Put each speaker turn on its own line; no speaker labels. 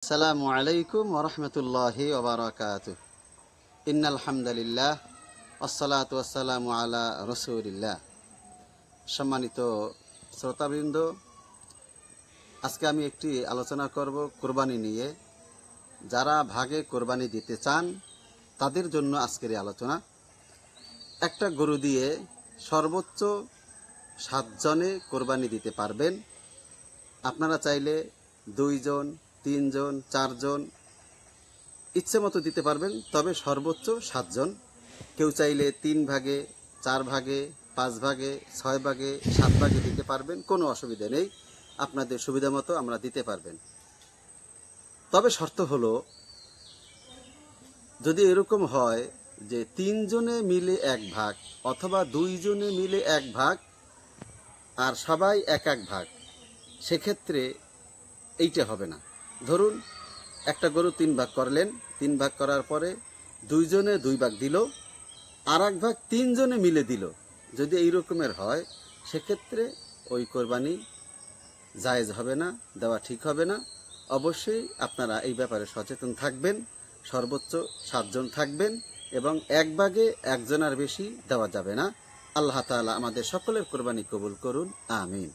আসসালামু আলাইকুম ওয়া রাহমাতুল্লাহি ওয়া বারাকাতুহু। ইন্নাল হামদালিল্লাহ ওয়াসসালাতু ওয়াসসালামু আলা রাসূলিল্লাহ। সম্মানিত শ্রোতাবৃন্দ, আজকে আমি একটি আলোচনা করব কুরবানি নিয়ে। যারা ভাগে কুরবানি দিতে চান তাদের জন্য আজকের এই আলোচনা। একটা গরু দিয়ে সর্বোচ্চ 7 জনে কুরবানি দিতে পারবেন। আপনারা চাইলে 2 জন, 3 জন, 4 জন ইচ্ছে মতো দিতে পারবেন, তবে সর্বোচ্চ 7 জন। কেউ চাইলে 3 ভাগে, 4 ভাগে, 5 ভাগে, 6 ভাগে, 7 ভাগে দিতে পারবেন, কোনো অসুবিধা নেই। আপনাদের সুবিধা মতো আমরা দিতে পারবেন। তবে শর্ত হলো, যদি এরকম হয় যে 3 জনে মিলে 1 ভাগ অথবা 2 জনে মিলে 1 ভাগ আর সবাই এক ভাগ, সেক্ষেত্রে এইটা হবে না। ধরুন একটা গরু 3 ভাগ করলেন, 3 ভাগ করার পরে 2 জনে 2 ভাগ দিল, আর 1 ভাগ 3 জনে মিলে দিল। যদি এই রকমের হয়, সেক্ষেত্রে ওই কোরবানি জায়েজ হবে না, দেওয়া ঠিক হবে না। অবশ্যই আপনারা এই ব্যাপারে সচেতন থাকবেন। সর্বোচ্চ 7 জন থাকবেন এবং 1 ভাগে 1 জনের বেশি দেওয়া যাবে না। আল্লাহ তাআলা আমাদের সকলের কোরবানি কবুল করুন, আমিন।